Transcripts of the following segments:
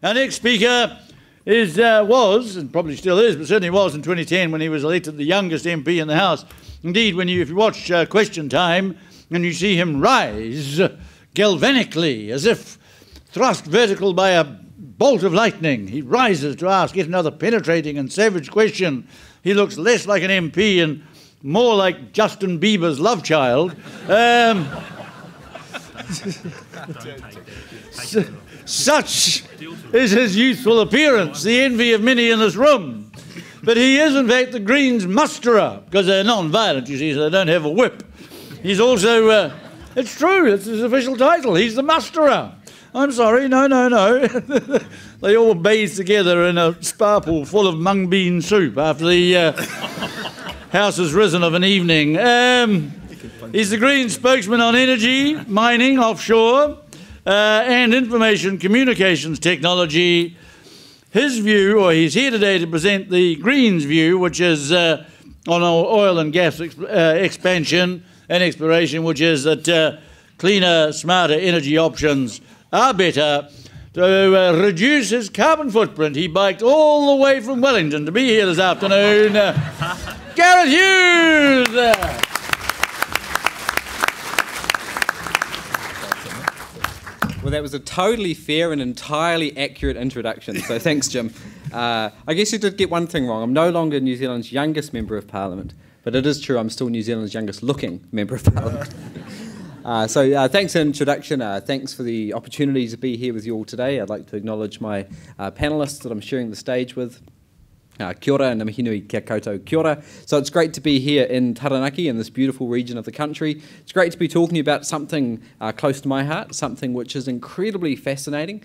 Our next speaker was, and probably still is, but certainly was in 2010 when he was elected the youngest MP in the House. Indeed, if you watch Question Time and you see him rise galvanically, as if thrust vertical by a bolt of lightning, he rises to ask yet another penetrating and savage question. He looks less like an MP and more like Justin Bieber's love child. Such is his youthful appearance, the envy of many in this room. But he is, in fact, the Greens' musterer, because they're non-violent, you see, so they don't have a whip. He's also, it's true, it's his official title, he's the musterer. I'm sorry, no. They all bathe together in a spa pool full of mung bean soup after the House has risen of an evening. He's the Green spokesman on energy, mining, offshore, and information communications technology. His view, or he's here today to present the Greens' view, which is on oil and gas expansion and exploration, which is that cleaner, smarter energy options are better. To reduce his carbon footprint, he biked all the way from Wellington to be here this afternoon. Gareth Hughes! Well, that was a totally fair and entirely accurate introduction, so thanks, Jim. I guess you did get one thing wrong. I'm no longer New Zealand's youngest Member of Parliament, but it is true I'm still New Zealand's youngest looking Member of Parliament. Thanks for the introduction. Thanks for the opportunity to be here with you all today. I'd like to acknowledge my panellists that I'm sharing the stage with. Kia ora and namihinui kia koutou kia ora. So it's great to be here in Taranaki, in this beautiful region of the country. It's great to be talking about something close to my heart, something which is incredibly fascinating,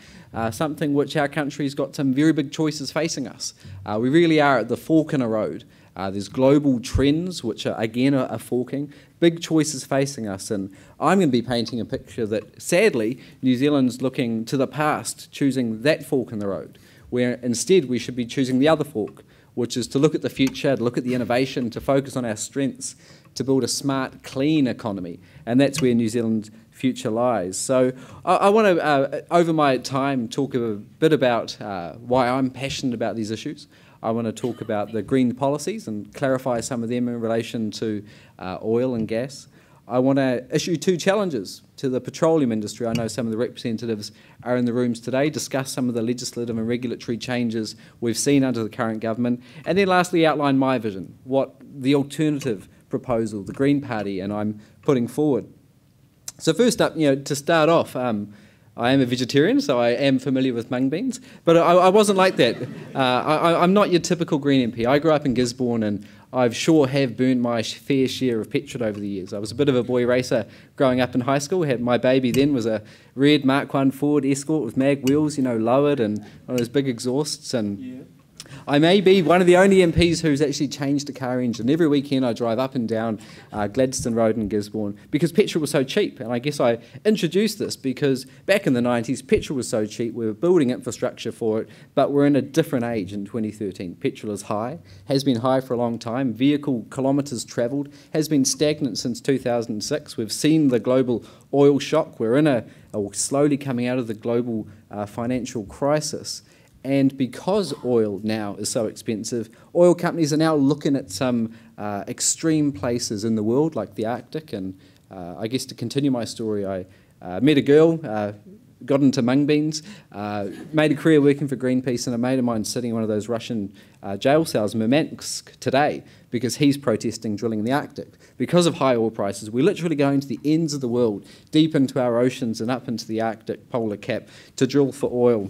something which our country's got some very big choices facing us. We really are at the fork in a road. There's global trends which are, again, are forking, big choices facing us, and I'm going to be painting a picture that, sadly, New Zealand's looking to the past, choosing that fork in the road, where instead we should be choosing the other fork, which is to look at the future, to look at the innovation, to focus on our strengths, to build a smart, clean economy, and that's where New Zealand's future lies. So I want to, over my time, talk a bit about why I'm passionate about these issues. I want to talk about the green policies and clarify some of them in relation to oil and gas. I want to issue two challenges to the petroleum industry. I know some of the representatives are in the rooms today, discuss some of the legislative and regulatory changes we've seen under the current government, and then lastly outline my vision, what the alternative proposal, the Green Party, and I'm putting forward. So first up, to start off, I am a vegetarian, so I am familiar with mung beans, but I wasn't like that. I'm not your typical Green MP. I grew up in Gisborne, and I sure have burnt my fair share of petrol over the years. I was a bit of a boy racer growing up in high school. My baby then was a red Mark I Ford Escort with mag wheels, lowered, and one of those big exhausts. And yeah. I may be one of the only MPs who's actually changed a car engine. Every weekend I drive up and down Gladstone Road in Gisborne because petrol was so cheap. And I guess I introduced this because back in the 90s, petrol was so cheap, we were building infrastructure for it, but we're in a different age in 2013. Petrol is high, has been high for a long time. Vehicle kilometres travelled has been stagnant since 2006. We've seen the global oil shock. We're slowly coming out of the global financial crisis. And because oil now is so expensive, oil companies are now looking at some extreme places in the world, like the Arctic. And I guess to continue my story, I met a girl, got into mung beans, made a career working for Greenpeace, and a mate of mine sitting in one of those Russian jail cells in Murmansk today because he's protesting drilling in the Arctic. Because of high oil prices, we're literally going to the ends of the world, deep into our oceans and up into the Arctic polar cap to drill for oil.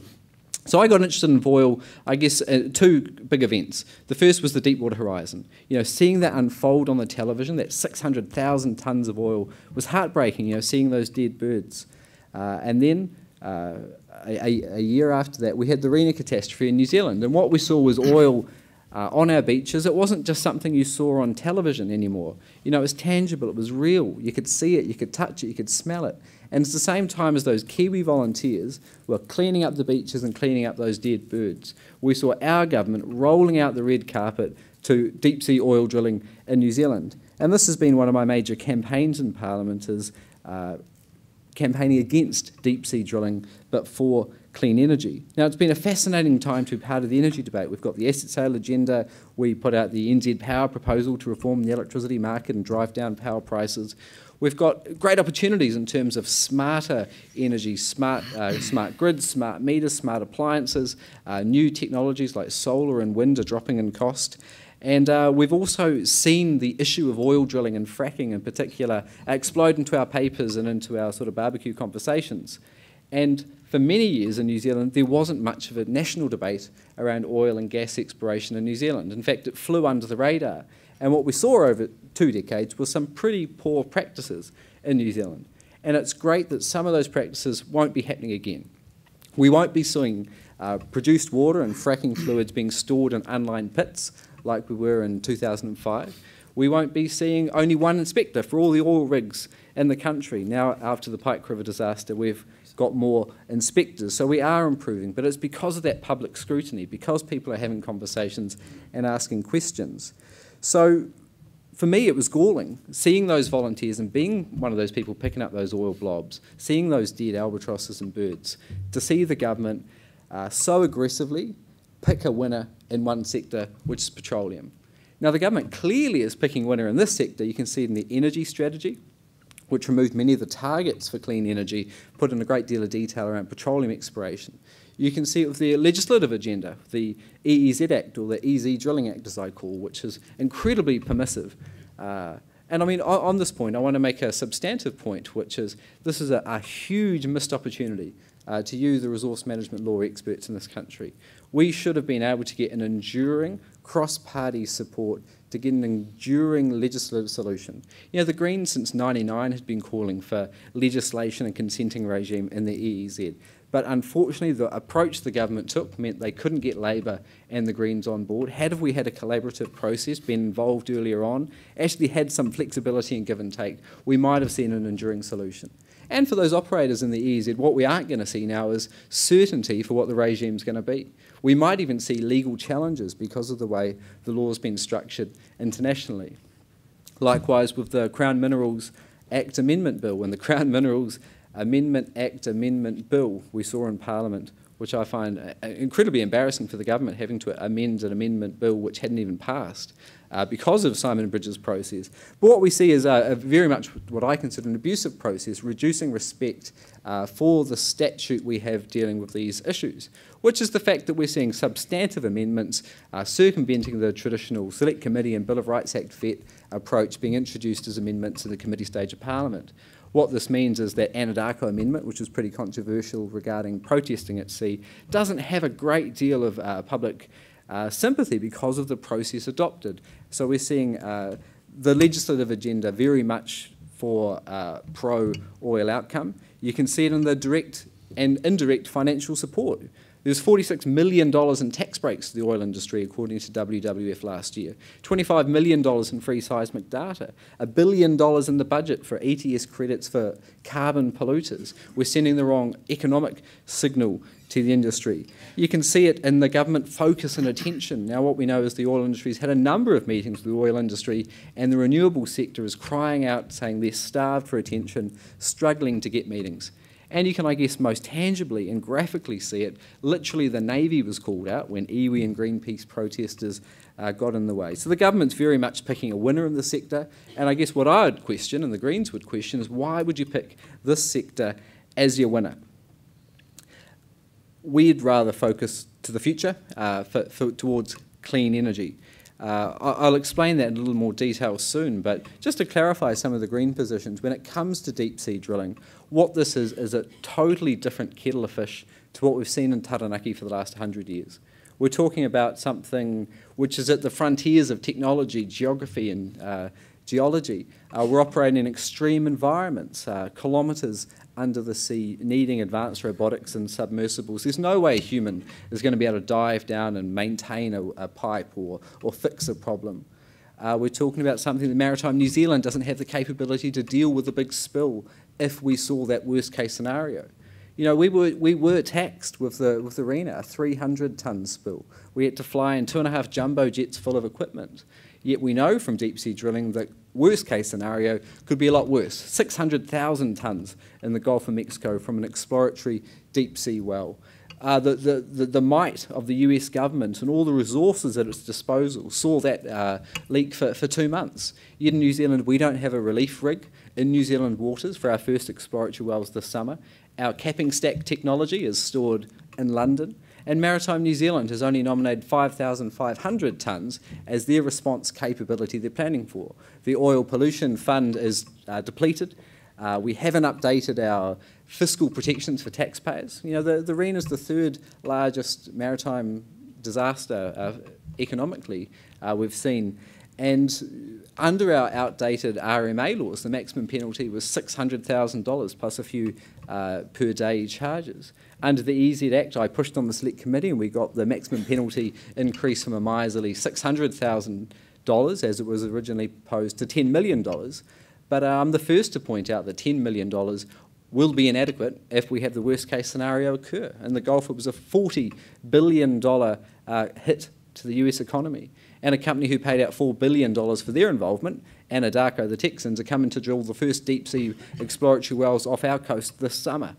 So I got interested in oil, I guess, two big events. The first was the Deepwater Horizon. Seeing that unfold on the television, that 600,000 tonnes of oil, was heartbreaking, seeing those dead birds. And then a year after that, we had the Rena catastrophe in New Zealand. And what we saw was oil on our beaches. It wasn't just something you saw on television anymore. It was tangible, it was real. You could see it, you could touch it, you could smell it. And it's the same time as those Kiwi volunteers were cleaning up the beaches and cleaning up those dead birds. We saw our government rolling out the red carpet to deep-sea oil drilling in New Zealand. And this has been one of my major campaigns in Parliament, is campaigning against deep-sea drilling, but for clean energy. Now, it's been a fascinating time to be part of the energy debate. We've got the asset sale agenda. We put out the NZ Power proposal to reform the electricity market and drive down power prices. We've got great opportunities in terms of smarter energy, smart grids, smart meters, smart appliances. New technologies like solar and wind are dropping in cost. And we've also seen the issue of oil drilling and fracking in particular explode into our papers and into our sort of barbecue conversations. And for many years in New Zealand, there wasn't much of a national debate around oil and gas exploration in New Zealand. In fact, it flew under the radar. And what we saw over 2 decades was some pretty poor practices in New Zealand. And it's great that some of those practices won't be happening again. We won't be seeing produced water and fracking fluids being stored in unlined pits like we were in 2005. We won't be seeing only one inspector for all the oil rigs in the country. Now, after the Pike River disaster, we've got more inspectors. So we are improving, but it's because of that public scrutiny, because people are having conversations and asking questions. So for me, it was galling, seeing those volunteers and being one of those people picking up those oil blobs, seeing those dead albatrosses and birds, to see the government so aggressively pick a winner in one sector, which is petroleum. Now, the government clearly is picking a winner in this sector. You can see it in the energy strategy, which removed many of the targets for clean energy, put in a great deal of detail around petroleum exploration. You can see it with the legislative agenda, the EEZ Act, or the EZ Drilling Act, as I call, which is incredibly permissive. And I mean, on this point, I want to make a substantive point, which is this is a huge missed opportunity to use the resource management law experts in this country. We should have been able to get an enduring cross-party support to get an enduring legislative solution. You know, the Greens since '99 had been calling for legislation and consenting regime in the EEZ. But unfortunately, the approach the government took meant they couldn't get Labor and the Greens on board. Had we had a collaborative process, been involved earlier on, actually had some flexibility and give and take, we might have seen an enduring solution. And for those operators in the EEZ, what we aren't going to see now is certainty for what the regime's going to be. We might even see legal challenges because of the way the law's been structured internationally. Likewise with the Crown Minerals Act Amendment Bill and the Crown Minerals Amendment Act Amendment Bill we saw in Parliament, which I find incredibly embarrassing for the government having to amend an amendment bill which hadn't even passed because of Simon Bridges' process. But what we see is a very much what I consider an abusive process, reducing respect for the statute we have dealing with these issues, which is the fact that we're seeing substantive amendments circumventing the traditional Select Committee and Bill of Rights Act VET approach being introduced as amendments in the committee stage of Parliament. What this means is that Anadarko Amendment, which was pretty controversial regarding protesting at sea, doesn't have a great deal of public sympathy because of the process adopted. So we're seeing the legislative agenda very much for pro-oil outcome. You can see it in the direct and indirect financial support. There's $46 million in tax breaks to the oil industry, according to WWF last year. $25 million in free seismic data. $1 billion in the budget for ETS credits for carbon polluters. We're sending the wrong economic signal to the industry. You can see it in the government focus and attention. Now what we know is the oil industry's had a number of meetings with the oil industry, and the renewable sector is crying out, saying they're starved for attention, struggling to get meetings. And you can, I guess, most tangibly and graphically see it. Literally, the Navy was called out when iwi and Greenpeace protesters got in the way. So the government's very much picking a winner in the sector. And I guess what I would question, and the Greens would question, is why would you pick this sector as your winner? We'd rather focus to the future towards clean energy. I'll explain that in a little more detail soon, but just to clarify some of the Green positions, when it comes to deep-sea drilling, what this is a totally different kettle of fish to what we've seen in Taranaki for the last 100 years. We're talking about something which is at the frontiers of technology, geography and geology. We're operating in extreme environments, kilometres under the sea, needing advanced robotics and submersibles. There's no way a human is going to be able to dive down and maintain a pipe or fix a problem. We're talking about something that Maritime New Zealand doesn't have the capability to deal with a big spill if we saw that worst case scenario. You know, we were taxed with the Rena, a 300-ton spill. We had to fly in 2.5 jumbo jets full of equipment. Yet we know from deep sea drilling that worst case scenario could be a lot worse. 600,000 tonnes in the Gulf of Mexico from an exploratory deep sea well. The might of the US government and all the resources at its disposal saw that leak for 2 months. Yet in New Zealand, we don't have a relief rig in New Zealand waters for our first exploratory wells this summer. Our capping stack technology is stored in London, and Maritime New Zealand has only nominated 5,500 tonnes as their response capability they're planning for. The Oil Pollution Fund is depleted. We haven't updated our fiscal protections for taxpayers. You know, the REN is the third largest maritime disaster economically we've seen. And under our outdated RMA laws, the maximum penalty was $600,000 plus a few per day charges. Under the EZ Act, I pushed on the Select Committee and we got the maximum penalty increased from a miserly $600,000 as it was originally proposed to $10 million. But I'm the first to point out that $10 million will be inadequate if we have the worst case scenario occur. In the Gulf, it was a $40 billion hit to the US economy. And a company who paid out $4 billion for their involvement, Anadarko, the Texans, are coming to drill the first deep-sea exploratory wells off our coast this summer.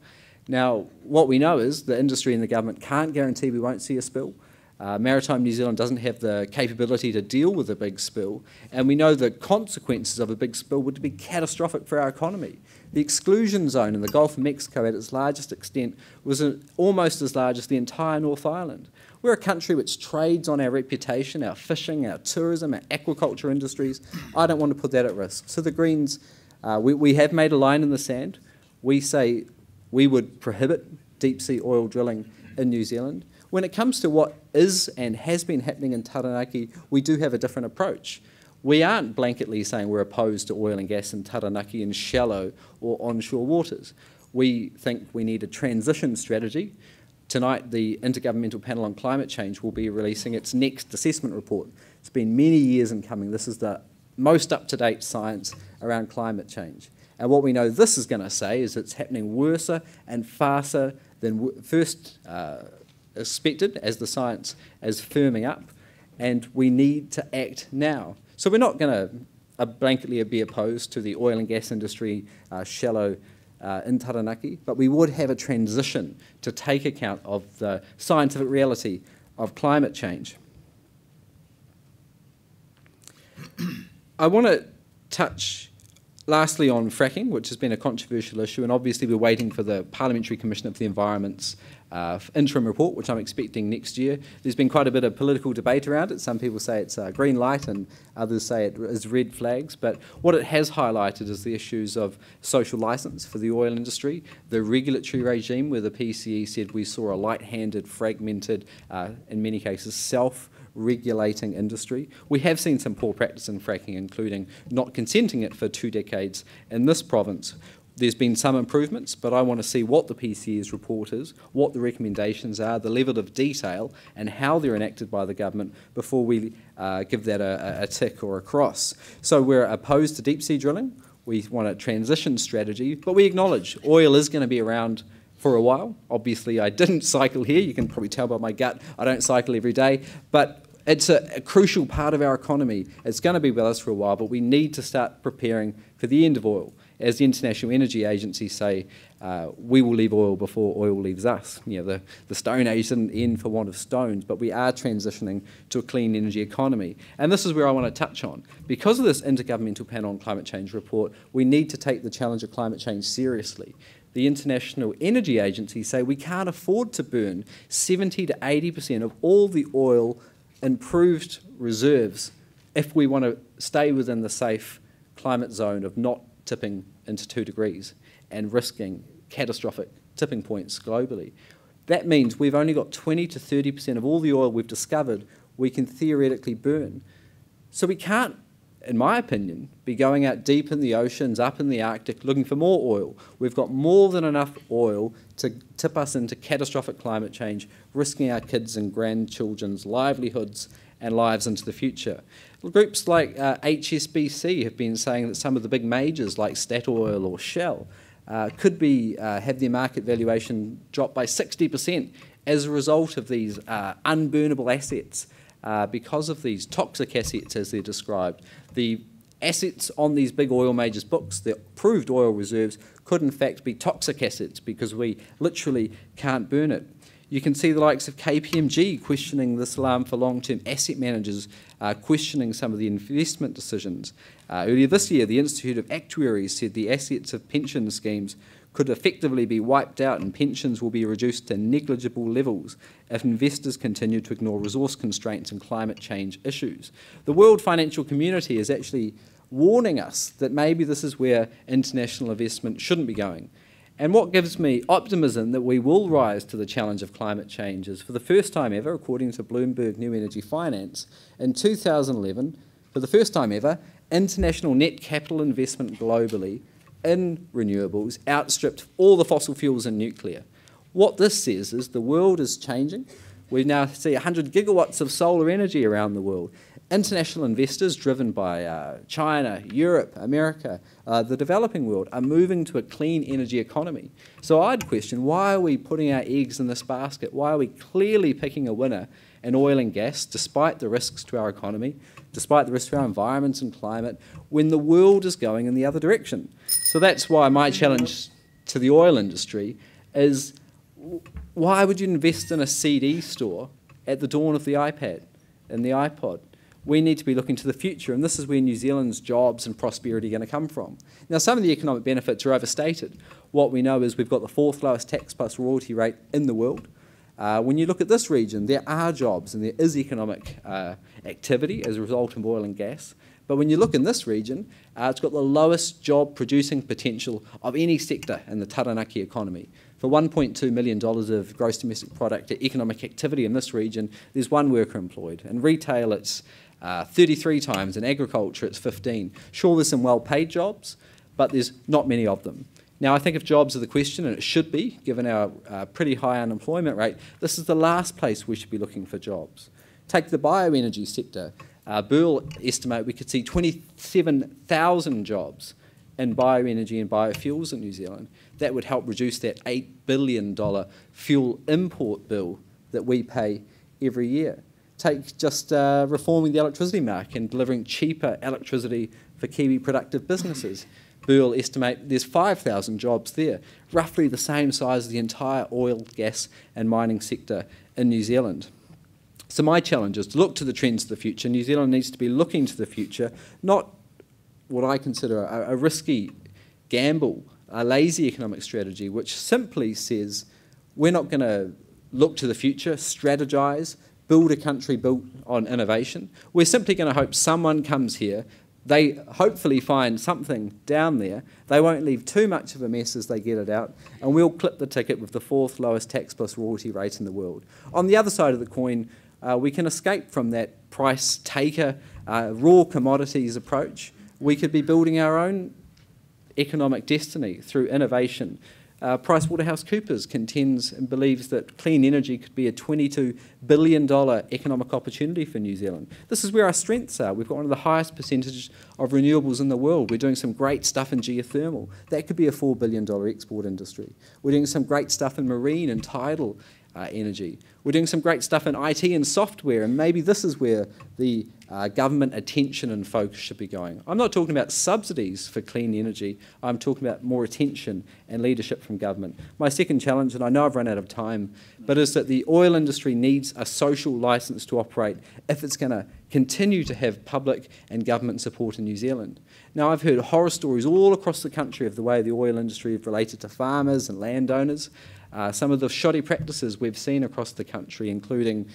Now, what we know is the industry and the government can't guarantee we won't see a spill. Maritime New Zealand doesn't have the capability to deal with a big spill, and we know the consequences of a big spill would be catastrophic for our economy. The exclusion zone in the Gulf of Mexico at its largest extent was almost as large as the entire North Island. We're a country which trades on our reputation, our fishing, our tourism, our aquaculture industries. I don't want to put that at risk. So the Greens, we have made a line in the sand. We say we would prohibit deep-sea oil drilling in New Zealand. When it comes to what is and has been happening in Taranaki, we do have a different approach. We aren't blanketly saying we're opposed to oil and gas in Taranaki in shallow or onshore waters. We think we need a transition strategy. Tonight, the Intergovernmental Panel on Climate Change will be releasing its next assessment report. It's been many years in coming. This is the most up-to-date science around climate change. And what we know this is going to say is it's happening worse and faster than first expected as the science is firming up, and we need to act now. So we're not going to blanketly be opposed to the oil and gas industry shallow in Taranaki, but we would have a transition to take account of the scientific reality of climate change. I want to touch lastly on fracking, which has been a controversial issue, and obviously we're waiting for the Parliamentary Commission for the Environment's interim report, which I'm expecting next year. There's been quite a bit of political debate around it. Some people say it's a green light and others say it is red flags. But what it has highlighted is the issues of social licence for the oil industry, the regulatory regime where the PCE said we saw a light-handed, fragmented, in many cases self-regulating industry. We have seen some poor practice in fracking, including not consenting it for 2 decades in this province. There's been some improvements, but I want to see what the PCE's report is, what the recommendations are, the level of detail, and how they're enacted by the government before we give that a tick or a cross. So we're opposed to deep-sea drilling. We want a transition strategy, but we acknowledge oil is going to be around for a while. Obviously, I didn't cycle here. You can probably tell by my gut I don't cycle every day, but it's a crucial part of our economy. It's going to be with us for a while, but we need to start preparing for the end of oil. As the International Energy Agency say, we will leave oil before oil leaves us. You know, the Stone Age didn't end for want of stones, but we are transitioning to a clean energy economy. And this is where I want to touch on. Because of this Intergovernmental Panel on Climate Change report, we need to take the challenge of climate change seriously. The International Energy Agency say we can't afford to burn 70 to 80% of all the oil improved reserves if we want to stay within the safe climate zone of not tipping into 2 degrees and risking catastrophic tipping points globally. That means we've only got 20 to 30% of all the oil we've discovered we can theoretically burn. So we can't, in my opinion, be going out deep in the oceans, up in the Arctic, looking for more oil. We've got more than enough oil to tip us into catastrophic climate change, risking our kids' and grandchildren's livelihoods and lives into the future. Groups like HSBC have been saying that some of the big majors like Statoil or Shell could have their market valuation drop by 60% as a result of these unburnable assets because of these toxic assets as they're described. The assets on these big oil majors' books, the proved oil reserves, could in fact be toxic assets because we literally can't burn it. You can see the likes of KPMG questioning this alarm for long-term asset managers, questioning some of the investment decisions. Earlier this year, the Institute of Actuaries said the assets of pension schemes could effectively be wiped out and pensions will be reduced to negligible levels if investors continue to ignore resource constraints and climate change issues. The world financial community is actually warning us that maybe this is where international investment shouldn't be going. And what gives me optimism that we will rise to the challenge of climate change is, for the first time ever, according to Bloomberg New Energy Finance, in 2011, for the first time ever, international net capital investment globally in renewables outstripped all the fossil fuels and nuclear. What this says is the world is changing. We now see 100 gigawatts of solar energy around the world. International investors driven by China, Europe, America, the developing world are moving to a clean energy economy. So I'd question, why are we putting our eggs in this basket? Why are we clearly picking a winner in oil and gas, despite the risks to our economy, despite the risks to our environment and climate, when the world is going in the other direction? So that's why my challenge to the oil industry is, why would you invest in a CD store at the dawn of the iPad and the iPod? We need to be looking to the future, and this is where New Zealand's jobs and prosperity are going to come from. Now, some of the economic benefits are overstated. What we know is we've got the 4th lowest tax plus royalty rate in the world. When you look at this region, there are jobs and there is economic activity as a result of oil and gas. But when you look in this region, it's got the lowest job producing potential of any sector in the Taranaki economy. For $1.2 million of gross domestic product economic activity in this region, there's 1 worker employed. In retail, it's 33 times. In agriculture, it's 15. Sure, there's some well-paid jobs, but there's not many of them. Now, I think if jobs are the question, and it should be, given our pretty high unemployment rate, this is the last place we should be looking for jobs. Take the bioenergy sector. Burl estimate we could see 27,000 jobs in bioenergy and biofuels in New Zealand. That would help reduce that $8 billion fuel import bill that we pay every year. Take just reforming the electricity market and delivering cheaper electricity for Kiwi productive businesses. Burl estimate there's 5,000 jobs there, roughly the same size as the entire oil, gas and mining sector in New Zealand. So my challenge is to look to the trends of the future. New Zealand needs to be looking to the future, not what I consider a risky gamble, a lazy economic strategy, which simply says we're not going to look to the future, strategise, build a country built on innovation. We're simply going to hope someone comes here, they hopefully find something down there, they won't leave too much of a mess as they get it out, and we'll clip the ticket with the 4th lowest tax plus royalty rate in the world. On the other side of the coin, we can escape from that price taker, raw commodities approach. We could be building our own economic destiny through innovation. PricewaterhouseCoopers contends and believes that clean energy could be a $22 billion economic opportunity for New Zealand. This is where our strengths are. We've got one of the highest percentages of renewables in the world. We're doing some great stuff in geothermal. That could be a $4 billion export industry. We're doing some great stuff in marine and tidal energy. We're doing some great stuff in IT and software, and maybe this is where the government attention and focus should be going. I'm not talking about subsidies for clean energy. I'm talking about more attention and leadership from government. My second challenge, and I know I've run out of time, but is that the oil industry needs a social licence to operate if it's going to continue to have public and government support in New Zealand. Now, I've heard horror stories all across the country of the way the oil industry is related to farmers and landowners. Some of the shoddy practices we've seen across the country, including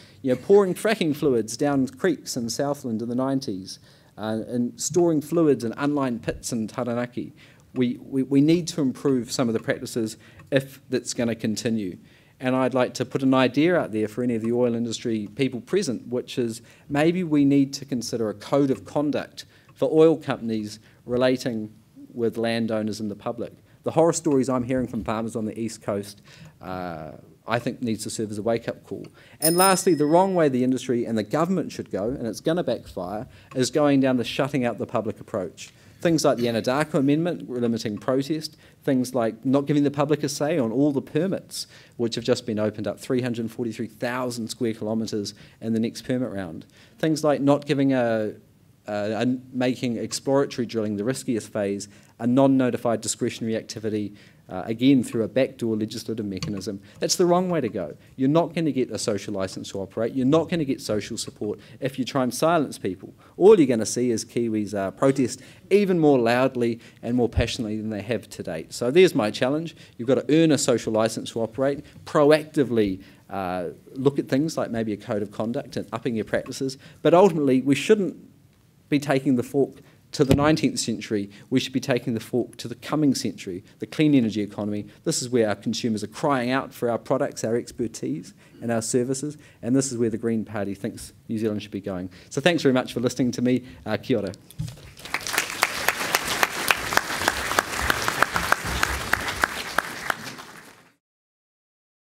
pouring fracking fluids down creeks in Southland in the 90s and storing fluids in unlined pits in Taranaki. We need to improve some of the practices if that's going to continue. And I'd like to put an idea out there for any of the oil industry people present, which is maybe we need to consider a code of conduct for oil companies relating with landowners and the public. The horror stories I'm hearing from farmers on the East Coast, I think needs to serve as a wake-up call. And lastly, the wrong way the industry and the government should go, and it's going to backfire, is going down the shutting out the public approach. Things like the Anadarko Amendment, limiting protest. Things like not giving the public a say on all the permits, which have just been opened up, 343,000 square kilometres in the next permit round. Things like not giving making exploratory drilling, the riskiest phase, a non-notified discretionary activity, again through a backdoor legislative mechanism. That's the wrong way to go. You're not going to get a social licence to operate. You're not going to get social support if you try and silence people. All you're going to see is Kiwis protest even more loudly and more passionately than they have to date. So there's my challenge. You've got to earn a social licence to operate, proactively look at things like maybe a code of conduct and upping your practices, but ultimately we shouldn't be taking the fork to the 19th century. We should be taking the fork to the coming century, the clean energy economy. This is where our consumers are crying out for our products, our expertise and our services, and this is where the Green Party thinks New Zealand should be going. So thanks very much for listening to me. Kia ora.